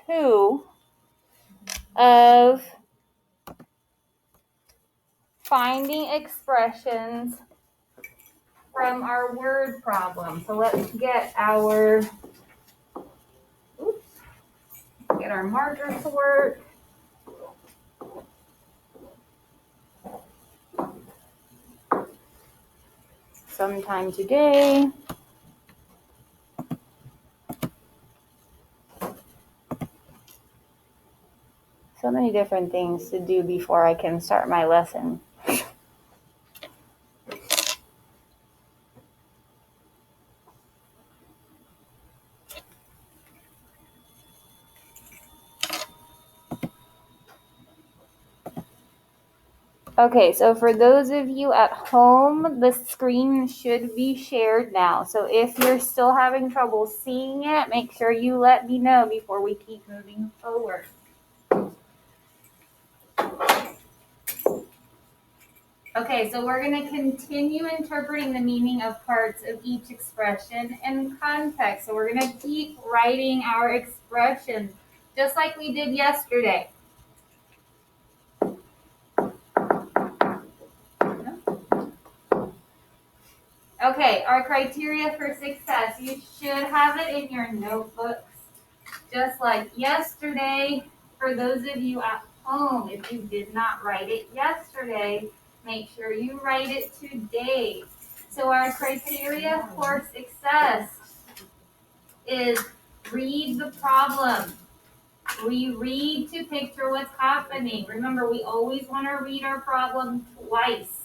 2 of finding expressions from our word problem. So let's get our marker to work. Sometime today. So many different things to do before I can start my lesson. Okay, so for those of you at home, the screen should be shared now. So if you're still having trouble seeing it, make sure you let me know before we keep moving forward. Okay, so we're going to continue interpreting the meaning of parts of each expression in context. So we're going to keep writing our expressions just like we did yesterday. Okay, our criteria for success. You should have it in your notebooks, just like yesterday. For those of you at home, if you did not write it yesterday, make sure you write it today. So our criteria for success is read the problem. We read to picture what's happening. Remember, we always want to read our problem twice.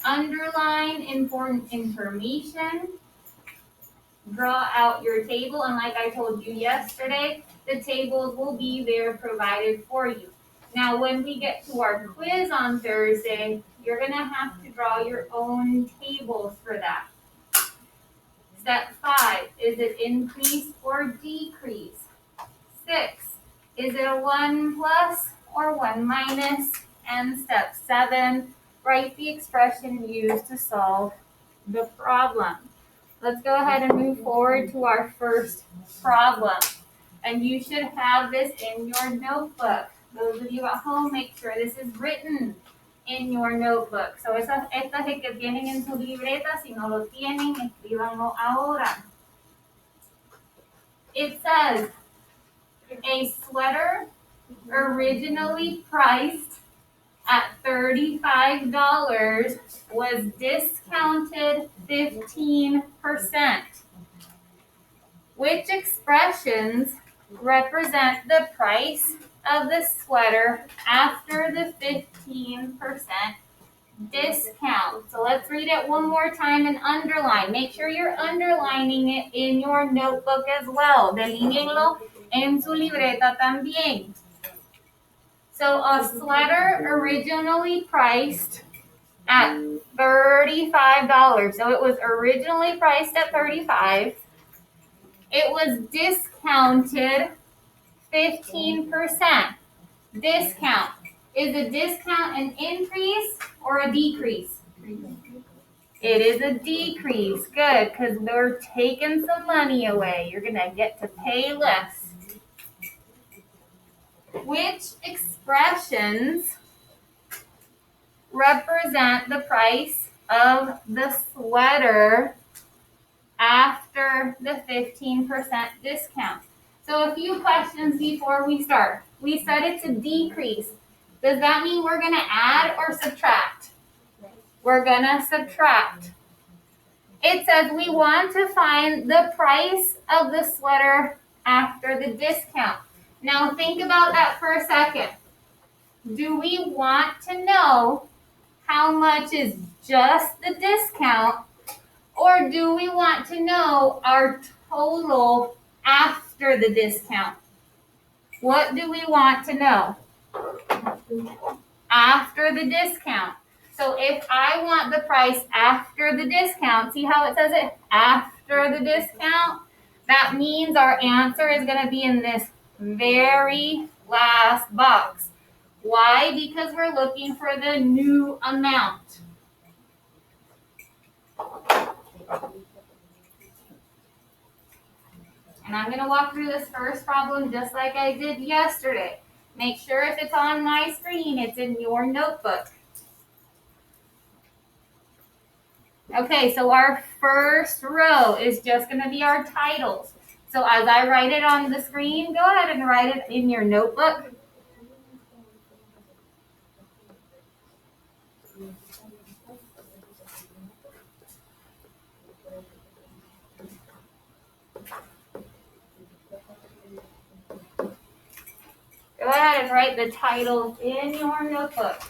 Underline important information. Draw out your table, and like I told you yesterday, the tables will be there provided for you. Now, when we get to our quiz on Thursday, you're going to have to draw your own tables for that. Step 5, is it increase or decrease? 6, is it a 1 plus or 1 minus? And step 7, write the expression used to solve the problem. Let's go ahead and move forward to our first problem. And you should have this in your notebook. Those of you at home, make sure this is written in your notebook. So estas que tienen en su libreta, si no lo tienen, escríbanlo ahora. It says, a sweater originally priced at $35 was discounted 15%. Which expressions represent the price of the sweater after the 15% discount? So let's read it one more time and underline. Make sure you're underlining it in your notebook as well. Delíneenlo en su libreta también. So a sweater originally priced at $35. So it was originally priced at $35. It was discounted 15%. Discount. Is a discount an increase or a decrease? It is a decrease. Good, because they're taking some money away. You're going to get to pay less. Which expressions represent the price of the sweater after the 15% discount? So a few questions before we start. We said it's a decrease. Does that mean we're going to add or subtract? We're going to subtract. It says we want to find the price of the sweater after the discount. Now think about that for a second. Do we want to know how much is just the discount, or do we want to know our total after the discount? What do we want to know? After the discount. So if I want the price after the discount, see how it says it? After the discount? That means our answer is going to be in this very last box. Why? Because we're looking for the new amount. And I'm going to walk through this first problem just like I did yesterday. Make sure if it's on my screen, it's in your notebook. Okay, so our first row is just going to be our titles. So as I write it on the screen, go ahead and write it in your notebook. Go ahead and write the titles in your notebook.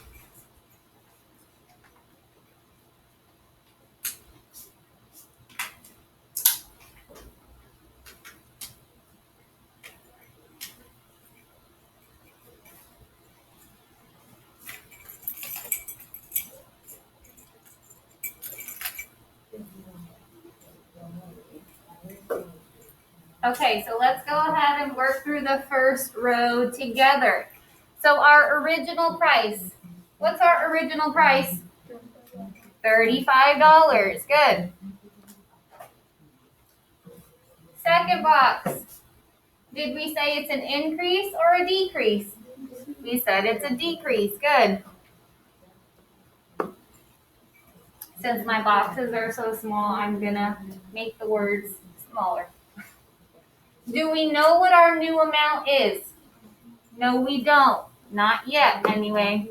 Okay, so let's go ahead and work through the first row together. So our original price, what's our original price? $35, good. Second box, did we say it's an increase or a decrease? We said it's a decrease, good. Since my boxes are so small, I'm gonna make the words smaller. Do we know what our new amount is? No, we don't. Not yet, anyway.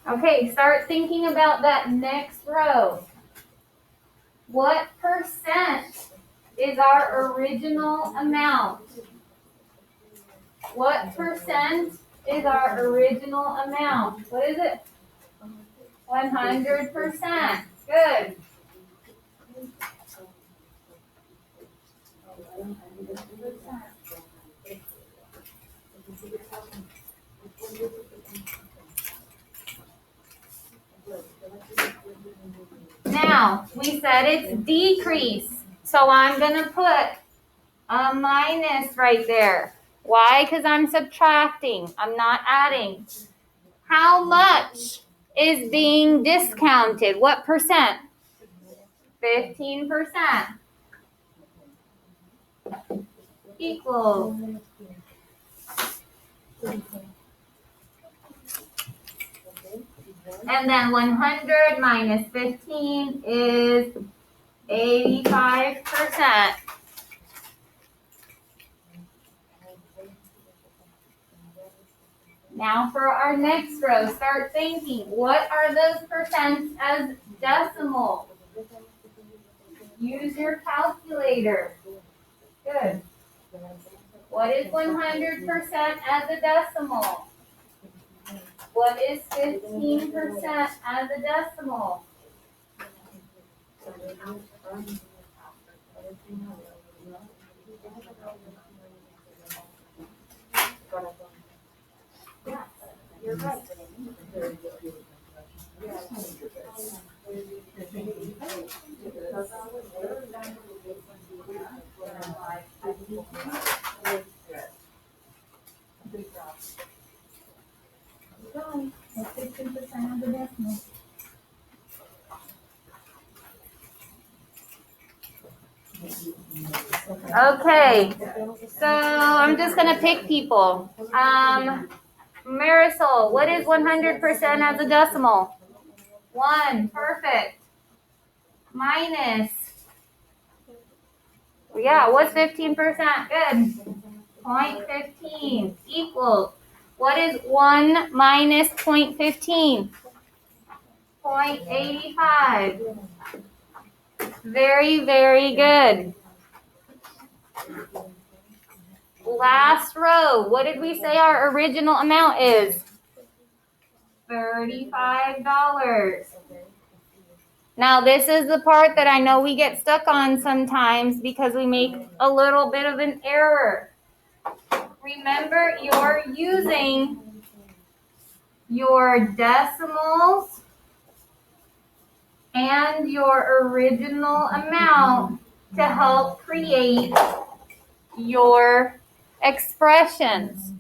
Okay, start thinking about that next row. What percent is our original amount? What percent is our original amount? What is it? 100%. Good. Now, we said it's decrease. So I'm going to put a minus right there. Why? Because I'm subtracting. I'm not adding. How much is being discounted? What percent? 15%. Equals. And then 100 minus 15 is 85%. Now for our next row, start thinking, what are those percents as decimal? Use your calculator. Good. What is 100% as a decimal? What is 15% as a decimal? Yeah, you're right. That's 15% of the decimal. Okay, so I'm just gonna pick people. Marisol, what is 100% as a decimal? 1, perfect. Minus. Yeah, what's 15%? Good. 0.15 equals. What is 1 minus 0.15? 0.85. Very, very good. Last row, what did we say our original amount is? $35. Now this is the part that I know we get stuck on sometimes because we make a little bit of an error. Remember, you're using your decimals and your original amount to help create your expressions.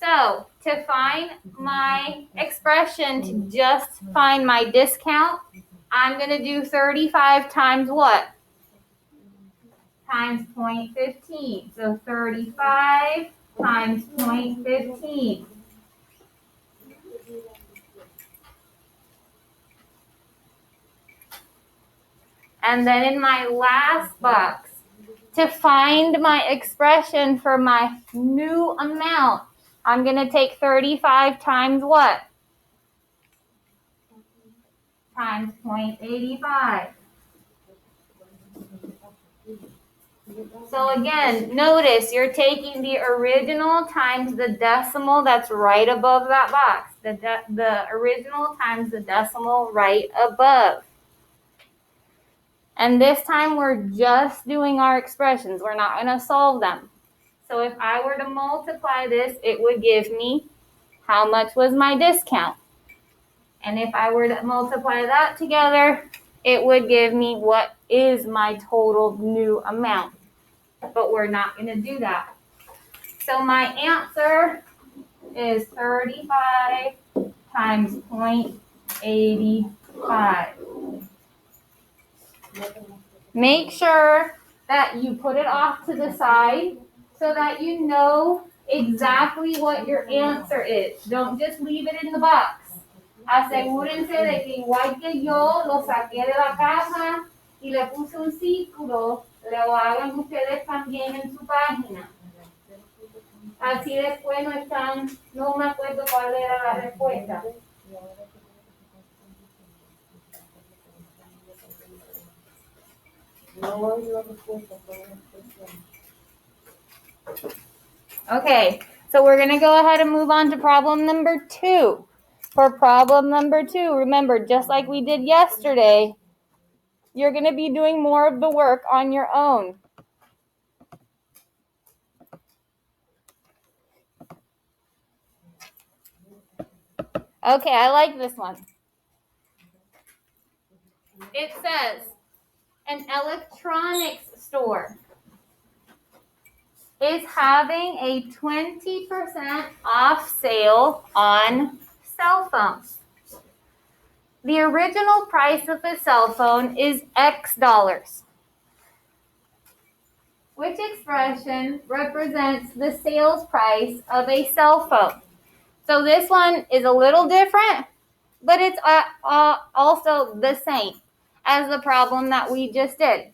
So to find my expression to just find my discount, I'm going to do 35 times what? Times 0.15. So 35 times 0.15. And then in my last box, to find my expression for my new amount, I'm going to take 35 times what? Times 0.85. So again, notice you're taking the original times the decimal that's right above that box. The original times the decimal right above. And this time we're just doing our expressions. We're not going to solve them. So if I were to multiply this, it would give me how much was my discount. And if I were to multiply that together, it would give me what is my total new amount. But we're not going to do that. So my answer is 35 times 0.85. Make sure that you put it off to the side so that you know exactly what your answer is. Don't just leave it in the box. Asegúrense de que igual que yo lo saqué de la caja y le puse un círculo, lo hagan ustedes también en su página. Así después no están, no me acuerdo cuál era la respuesta. Okay, so we're going to go ahead and move on to problem number 2. For problem number 2, remember, just like we did yesterday, you're going to be doing more of the work on your own. Okay, I like this one. It says, an electronics store is having a 20% off sale on cell phones. The original price of a cell phone is X dollars. Which expression represents the sales price of a cell phone? So this one is a little different, but it's also the same as the problem that we just did.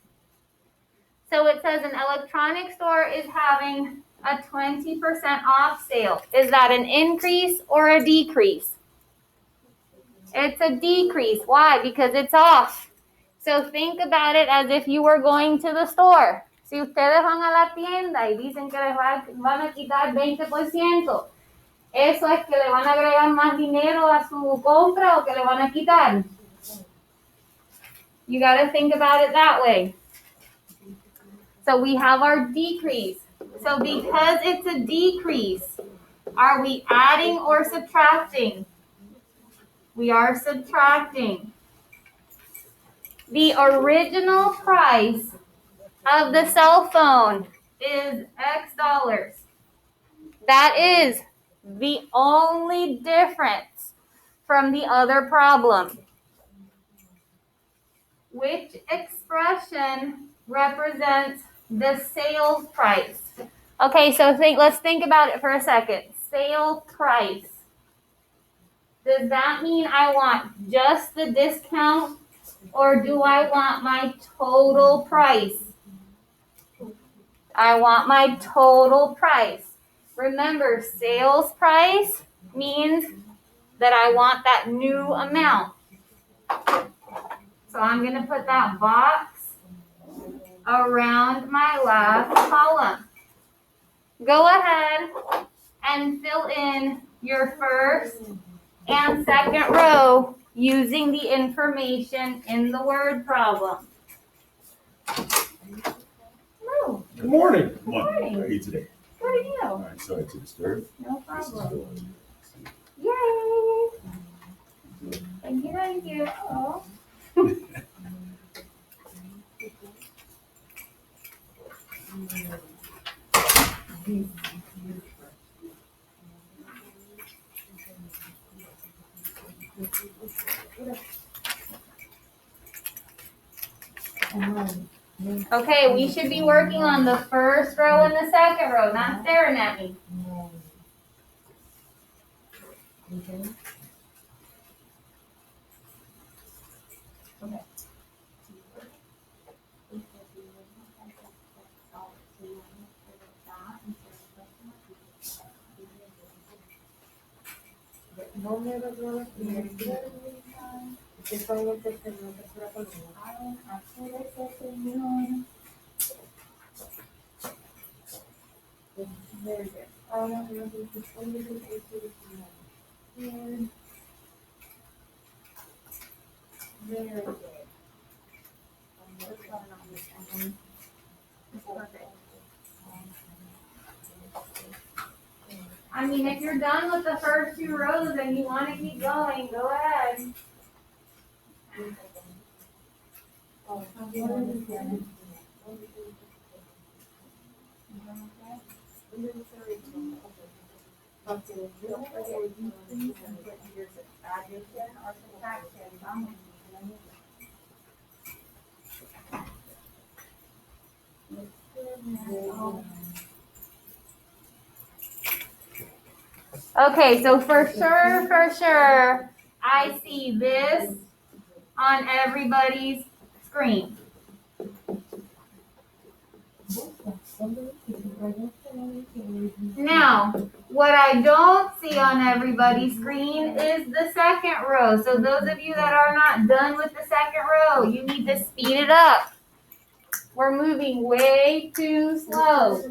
So it says an electronics store is having a 20% off sale. Is that an increase or a decrease? It's a decrease. Why? Because it's off. So think about it as if you were going to the store. Si ustedes van a la tienda y dicen que les van a quitar 20%, ¿eso es que le van a agregar más dinero a su compra o que le van a quitar? You got to think about it that way. So we have our decrease. So because it's a decrease, are we adding or subtracting? We are subtracting. The original price of the cell phone is X dollars. That is the only difference from the other problem. Which expression represents the sales price? Okay, so let's think about it for a second. Sale price. Does that mean I want just the discount, or do I want my total price? I want my total price. Remember, sales price means that I want that new amount. So I'm going to put that box around my last column. Go ahead and fill in your first and second row using the information in the word problem. Hello. Good morning. Good morning. How are you today? Good are you? All right, sorry to disturb. No This is problem. Phil. Yay! Thank you. Oh. Okay, we should be working on the first row and the second row, not staring at me. I mean, if you're done with the first two rows and you want to keep going, go ahead. Okay, so for sure, I see this on everybody's screen. Now, what I don't see on everybody's screen is the second row. So those of you that are not done with the second row, you need to speed it up. We're moving way too slow.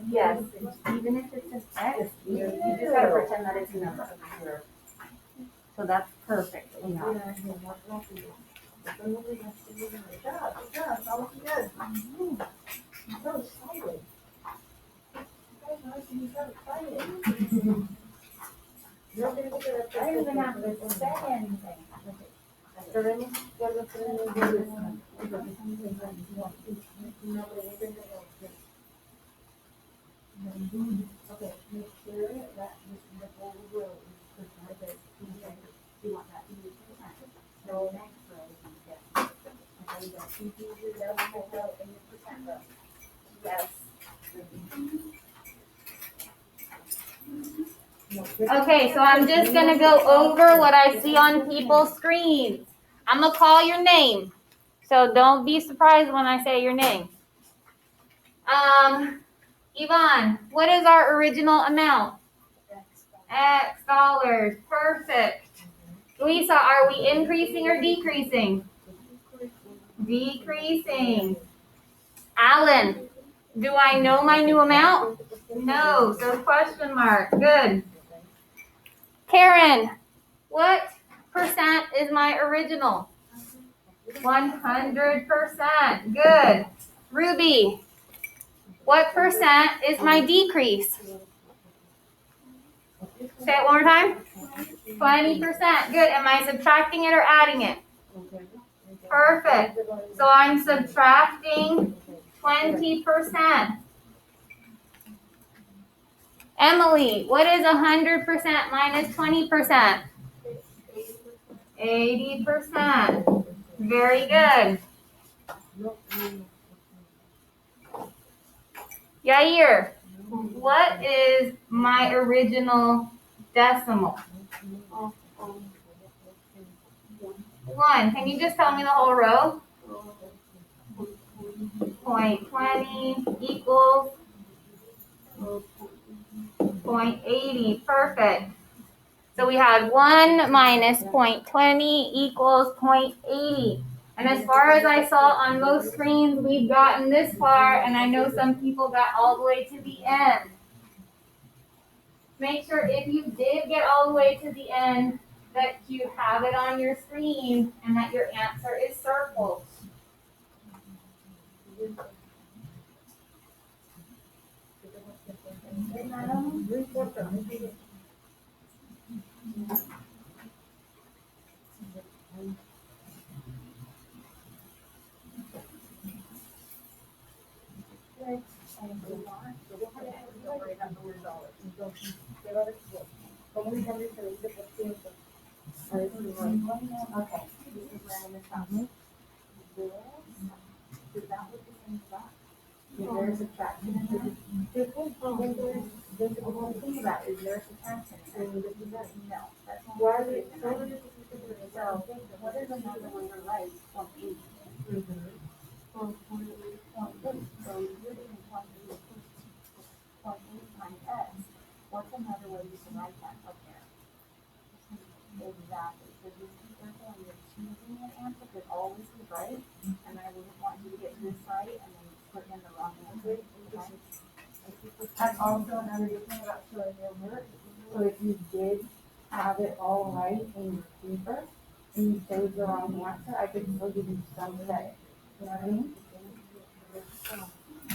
Yes, even if it's an X, you just gotta pretend that it's a number. So that's perfect. I don't even have to say anything. Yes. Okay, so I'm just gonna go over what I see on people's screens. I'm gonna call your name, so don't be surprised when I say your name. Yvonne, what is our original amount? X dollars. Perfect. Louisa, are we increasing or decreasing? Decreasing. Alan, do I know my new amount? No, so question mark. Good. Karen, what percent is my original? 100%. Good. Ruby, what percent is my decrease? Say it one more time. 20%. Good. Am I subtracting it or adding it? Perfect. So I'm subtracting 20%. Emily, what is 100% minus 20%? 80%. Very good. Yair, what is my original decimal? 1. Can you just tell me the whole row? 0.20 equals 0.80. Perfect. So we had 1 minus 0.20 equals 0.80. And as far as I saw on most screens, we've gotten this far, and I know some people got all the way to the end. Make sure if you did get all the way to the end, that you have it on your screen and that your answer is circled.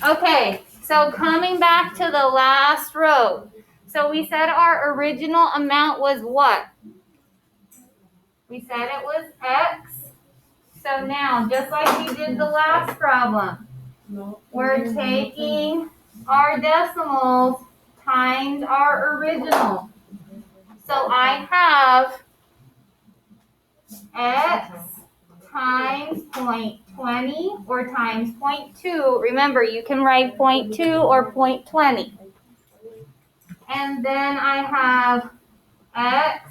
Okay, so coming back to the last row. So we said our original amount was what? We said it was X. So now, just like we did the last problem, we're taking our decimals times our original. So I have X times 0.20 or times 0.2. Remember, you can write 0.2 or 0.20. And then I have X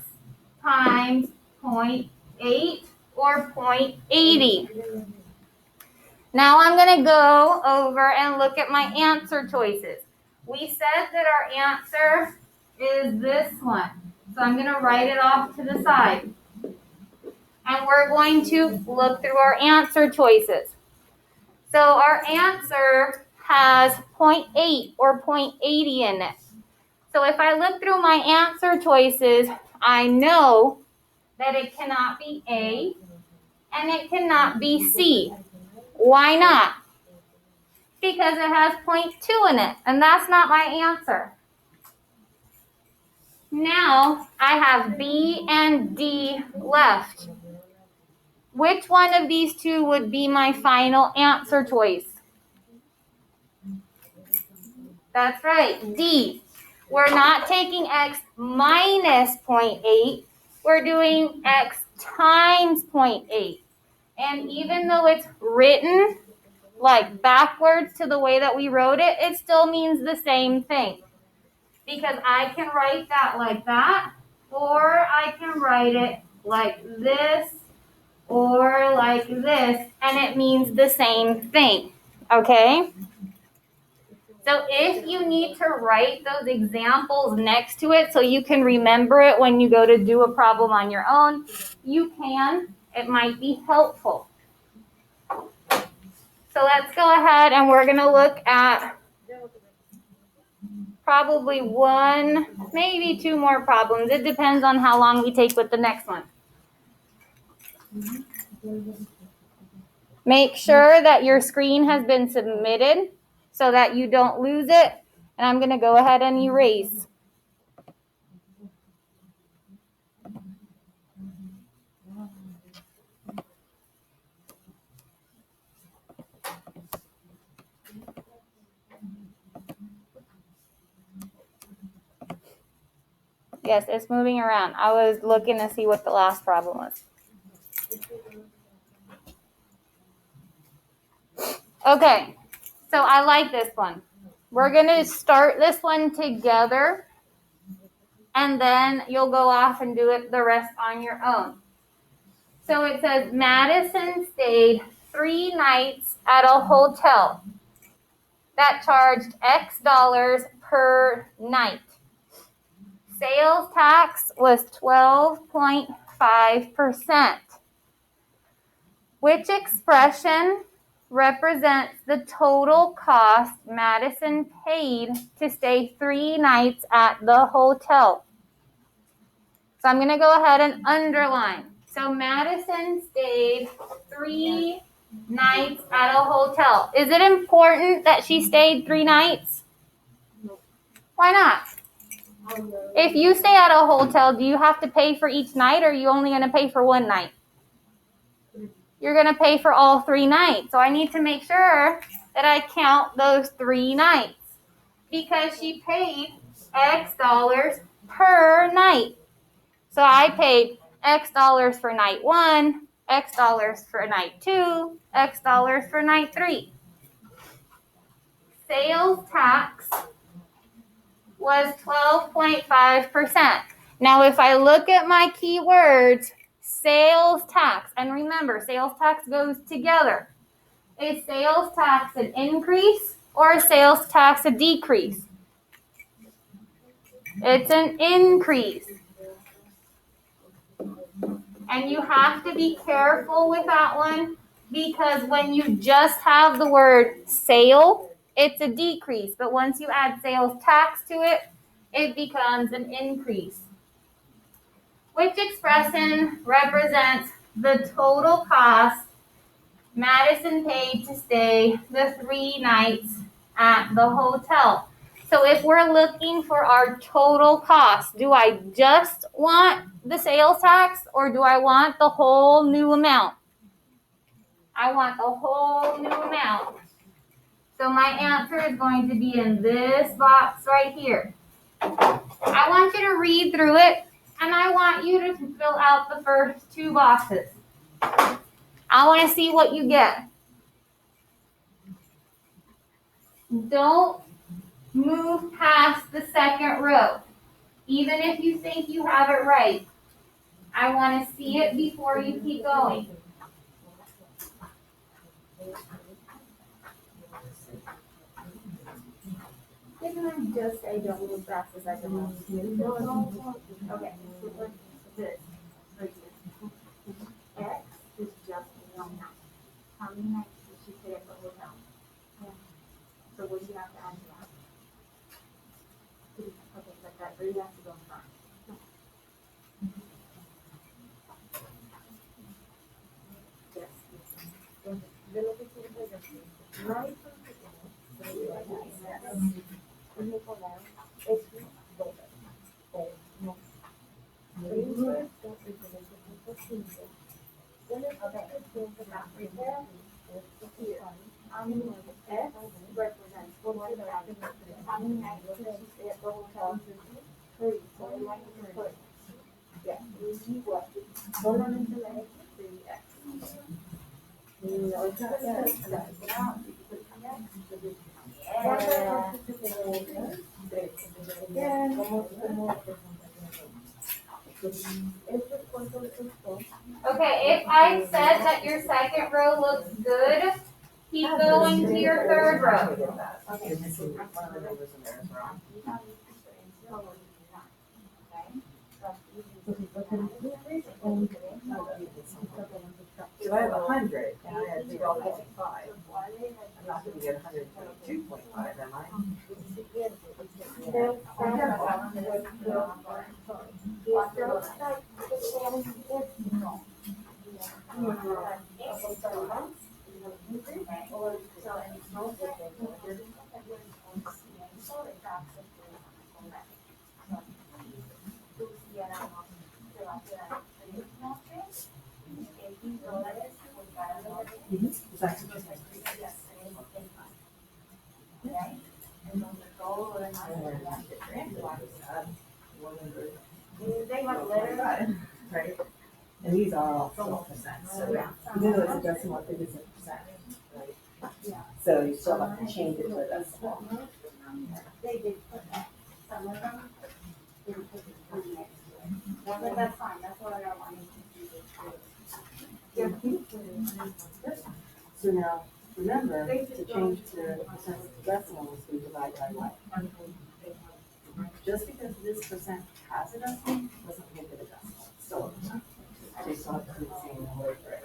times 0.8 or 0.80. Now I'm going to go over and look at my answer choices. We said that our answer is this one. So I'm going to write it off to the side. And we're going to look through our answer choices. So our answer has 0.8 or 0.80 in it. So if I look through my answer choices, I know that it cannot be A and it cannot be C. Why not? Because it has 0.2 in it, and that's not my answer. Now I have B and D left. Which one of these two would be my final answer choice? That's right, D. We're not taking X minus 0.8. We're doing X times 0.8. And even though it's written like backwards to the way that we wrote it, it still means the same thing. Because I can write that like that, or I can write it like this, or like this, and it means the same thing, okay? So if you need to write those examples next to it so you can remember it when you go to do a problem on your own, you can. It might be helpful. So let's go ahead and we're going to look at probably one, maybe two more problems. It depends on how long we take with the next one. Make sure that your screen has been submitted so that you don't lose it. And I'm going to go ahead and erase. Yes, it's moving around. I was looking to see what the last problem was. Okay, so I like this one. We're going to start this one together, and then you'll go off and do it the rest on your own. So it says Madison stayed 3 nights at a hotel that charged X dollars per night. Sales tax was 12.5%. Which expression represents the total cost Madison paid to stay 3 nights at the hotel? So I'm going to go ahead and underline. So Madison stayed 3 nights at a hotel. Is it important that she stayed 3 nights? Why not? If you stay at a hotel, do you have to pay for each night, or are you only going to pay for 1 night? You're going to pay for all 3 nights. So I need to make sure that I count those 3 nights because she paid X dollars per night. So I paid X dollars for night 1, X dollars for night 2, X dollars for night 3. Sales tax was 12.5%. Now, if I look at my keywords, sales tax, and remember, sales tax goes together. Is sales tax an increase or is sales tax a decrease? It's an increase. And you have to be careful with that one because when you just have the word sale, it's a decrease. But once you add sales tax to it, it becomes an increase. Which expression represents the total cost Madison paid to stay the 3 nights at the hotel? So if we're looking for our total cost, do I just want the sales tax or do I want the whole new amount? I want the whole new amount. So my answer is going to be in this box right here. I want you to read through it and I want you to fill out the first 2 boxes. I want to see what you get. Don't move past the second row, even if you think you have it right. I want to see it before you keep going. Didn't I just say don't move past the second row? Okay, so let's this right here. X is just 1 night. How many nights did she stay at the hotel? So what do you have to add to that? 3. Okay, but that 3 has to go in front. Yes. How many X represents how many nights did she stay at the hotel? 3. So we want you to put, yeah, what? Solamente la X, 3X. Okay, if I said that your second row looks good, keep going to your third row. So I have 100 and I have 0.5. I'm not gonna get 122.5, am I? Right? And these are all still percent, so even though it's a decimal, it is a percent, right? So you still have to change it to a decimal. They did put that. Some of them didn't put the 3 next to it. But that's fine, that's what I wanted to do. So now, remember, to change the percent to decimals, we divide by what? Just because this percent has a decimal, doesn't make it a decimal, so I just want to do the same word for it.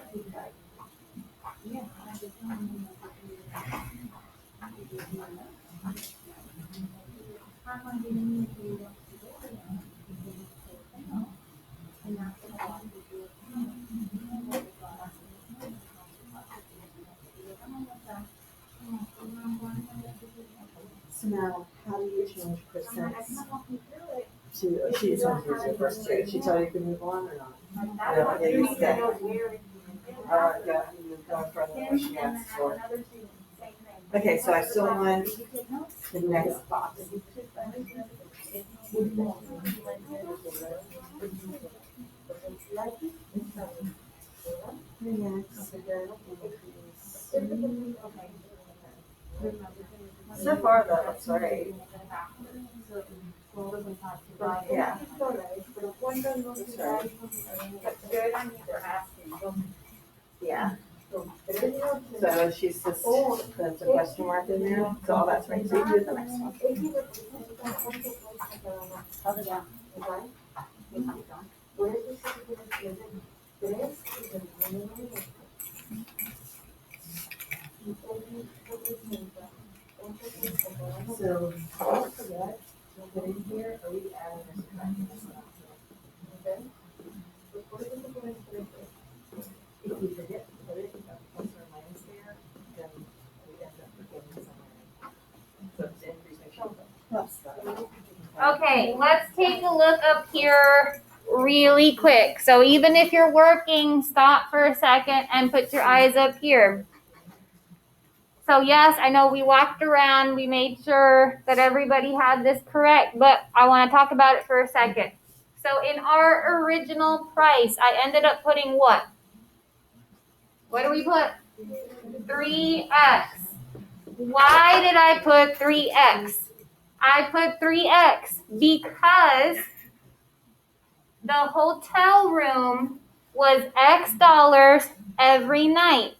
to know, how do you change percents to, she just wants to use your first two. She told you you could move on or not? No, yeah, you stay. Yeah, you're going further than what she asked for. Okay, so I still want the next box. So far, that looks right. Yeah. Yeah. So she's just, there's a question mark in there, so all that's right, so you do the next one. So, don't forget, put in here, are we adding or subtracting this one? Okay? If you forget to put it, plus or minus there, then we end up forgetting somewhere. So it's increase, make sure. Plus that. Okay, let's take a look up here really quick. So even if you're working, stop for a second and put your eyes up here. So yes, I know we walked around, we made sure that everybody had this correct, but I want to talk about it for a second. So in our original price, I ended up putting what? What do we put? 3x. Why did I put 3x? I put 3x because the hotel room was X dollars every night.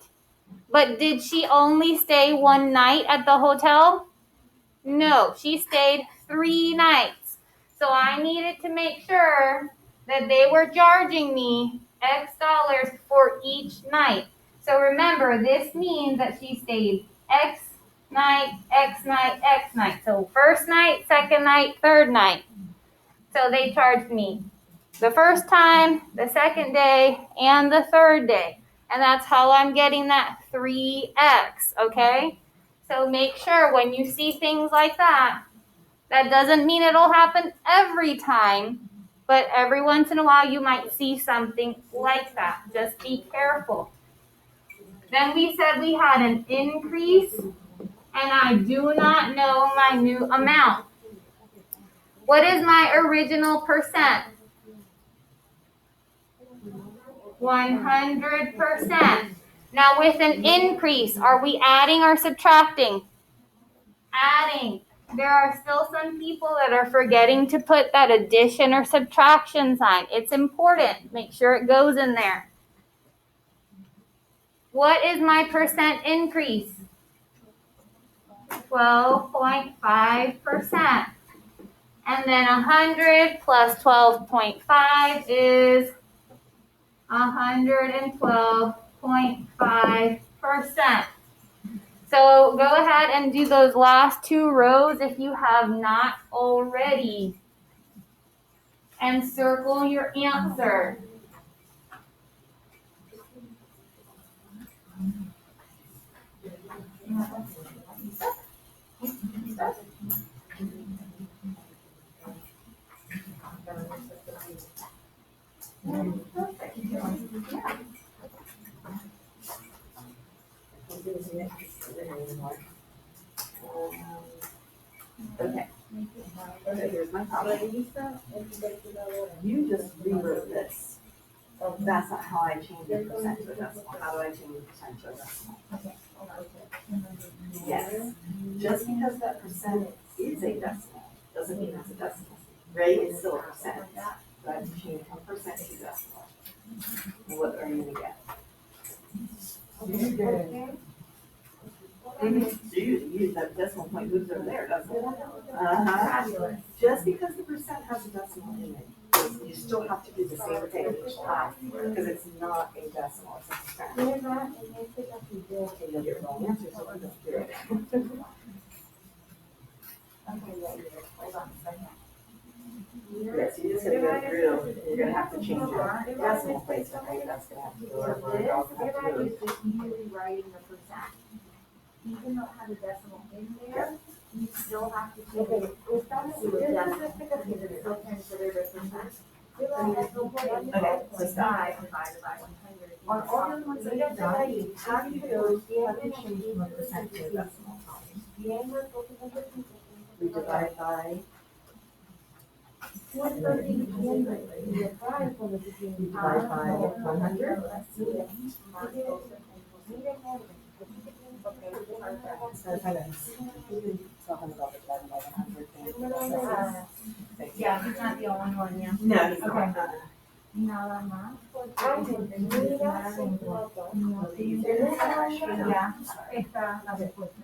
But did she only stay one night at the hotel? No, she stayed 3 nights. So I needed to make sure that they were charging me X dollars for each night. So remember, this means that she stayed X night, X night, X night. So first night, second night, third night. So they charged me the first time, the second day, and the third day. And that's how I'm getting that 3x, okay? So make sure when you see things like that, that doesn't mean it'll happen every time, but every once in a while you might see something like that. Just be careful. Then we said we had an increase, and I do not know my new amount. What is my original percent? 100%. Now with an increase, are we adding or subtracting? Adding. There are still some people that are forgetting to put that addition or subtraction sign. It's important. Make sure it goes in there. What is my percent increase? 12.5%. And then 100 plus 12.5 is 112.5%. So go ahead and do those last 2 rows if you have not already. And circle your answer. Okay. Okay, here's my problem. You just rewrote this. That's not how I change the percent to a decimal. How do I change the percent to a decimal? Yes. Just because that percent is a decimal doesn't mean it's a decimal. Right? It's still a percent. So I have to change from percent to decimal. What are you gonna get? You, that decimal point moves over there, doesn't it? Just because the percent has a decimal in it, you still have to do the same thing each time, because it's not a decimal, it's a percent. Okay, you'll get wrong answers, so we're just do it. Yes, you just gotta go through, you're gonna have to change your decimal place, okay, that's gonna have to go over. Just you rewriting the percent. Even though it has a decimal in there, you still have to do Okay, it. still considered a percent. Okay, so stop. 5 divided by 100. On all the other ones that you've done, how do you change from a percent to a decimal? We divide by. We divide by 100. So kind of, we can talk about the divided by 100 thing. Yeah, he's not the only one, yeah. No, he's Okay. not. Nada más porque mira adentro. Ya está la respuesta.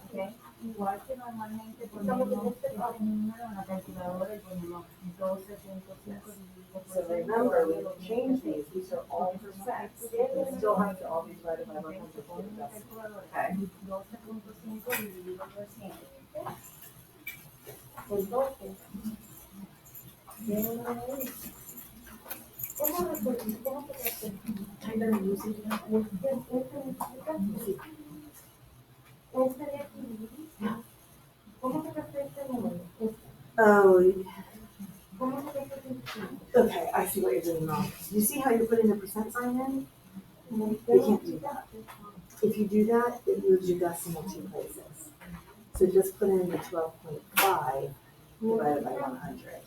Okay. Igual que normalmente ponemos este número en la calculadora y ponemos 12.5 dividido por So remember, when you change these are all percents. They still have to all be divided by 100 to the decimal. Okay. 12.5 dividido por 100. Oh, okay, I see what you're doing wrong. You see how you're putting the percent sign in? You can't do that. If you do that, it moves your decimal 2 places. So just put in the 12.5 divided by 100.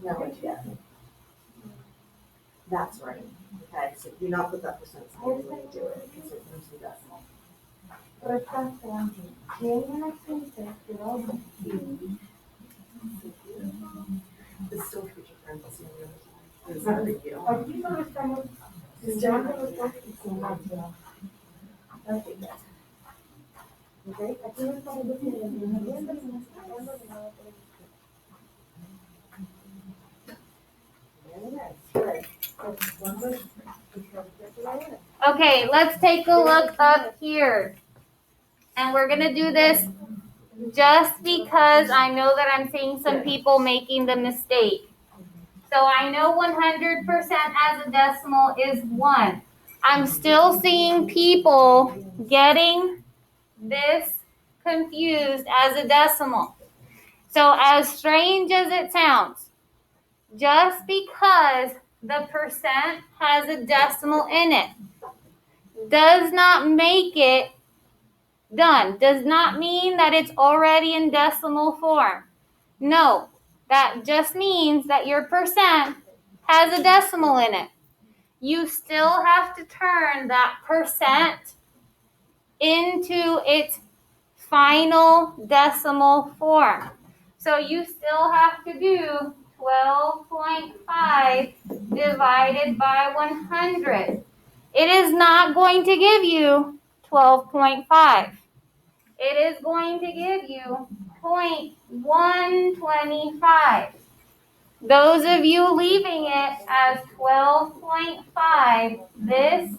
Now what you get? That's right. Okay, so do not put that percent sign in when you do it, because it moves the decimal. It's still future parentheses. It's not a big deal. Aquí solo estamos llevando los dos información. Okay, aquí no estamos diciendo ni noviembre ni estamos ni nada por el Very nice, good. Okay, let's take a look up here. And we're gonna do this just because I know that I'm seeing some people making the mistake. So I know 100% as a decimal is 1. I'm still seeing people getting this confused as a decimal. So as strange as it sounds, just because the percent has a decimal in it does not make it done. Does not mean that it's already in decimal form. No, that just means that your percent has a decimal in it. You still have to turn that percent into its final decimal form. So you still have to do 12.5 divided by 100. It is not going to give you 12.5. It is going to give you 0.125. Those of you leaving it as 12.5, this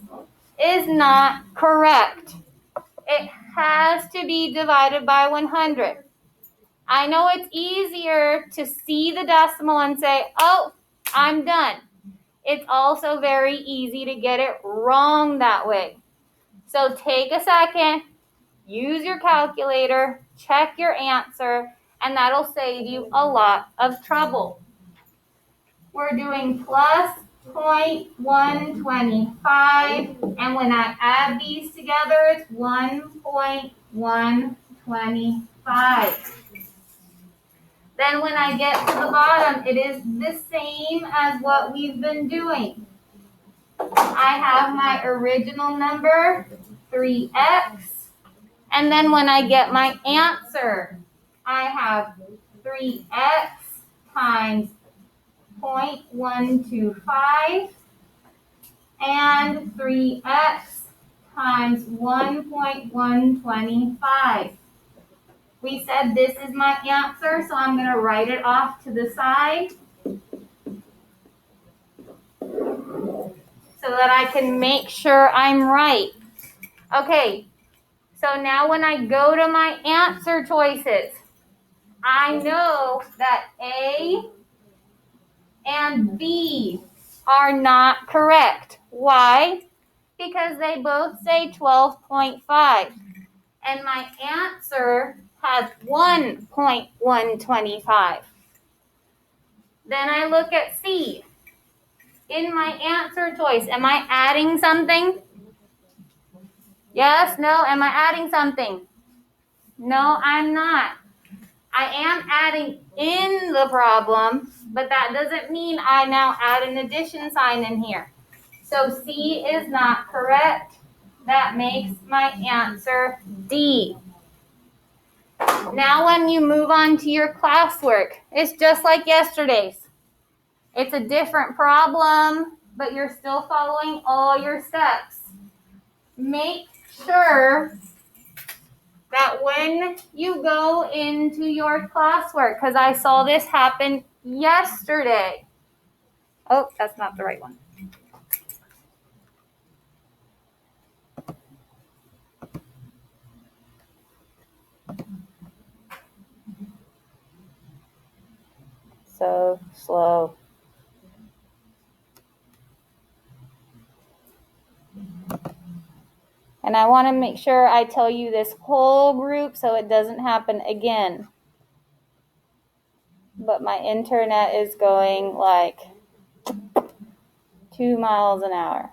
is not correct. It has to be divided by 100. I know it's easier to see the decimal and say, oh, I'm done. It's also very easy to get it wrong that way. So take a second, use your calculator, check your answer, and that'll save you a lot of trouble. We're doing plus 0.125, and when I add these together, it's 1.125. Then when I get to the bottom, it is the same as what we've been doing. I have my original number, 3x, and then when I get my answer, I have 3x times 0.125 and 3x times 1.125. We said this is my answer, so I'm going to write it off to the side so that I can make sure I'm right. Okay, so now when I go to my answer choices, I know that A and B are not correct. Why? because they both say 12.5. And my answer has 1.125. Then I look at C. In my answer choice, am I adding something? Yes, no, am I adding something? No, I'm not. I am adding in the problem, but that doesn't mean I now add an addition sign in here. So C is not correct. That makes my answer D. Now when you move on to your classwork, it's just like yesterday's. It's a different problem, but you're still following all your steps. Make sure that when you go into your classwork, because I saw this happen yesterday. Oh, that's not the right one. So slow. And I want to make sure I tell you this whole group so it doesn't happen again. But my internet is going like 2 miles an hour.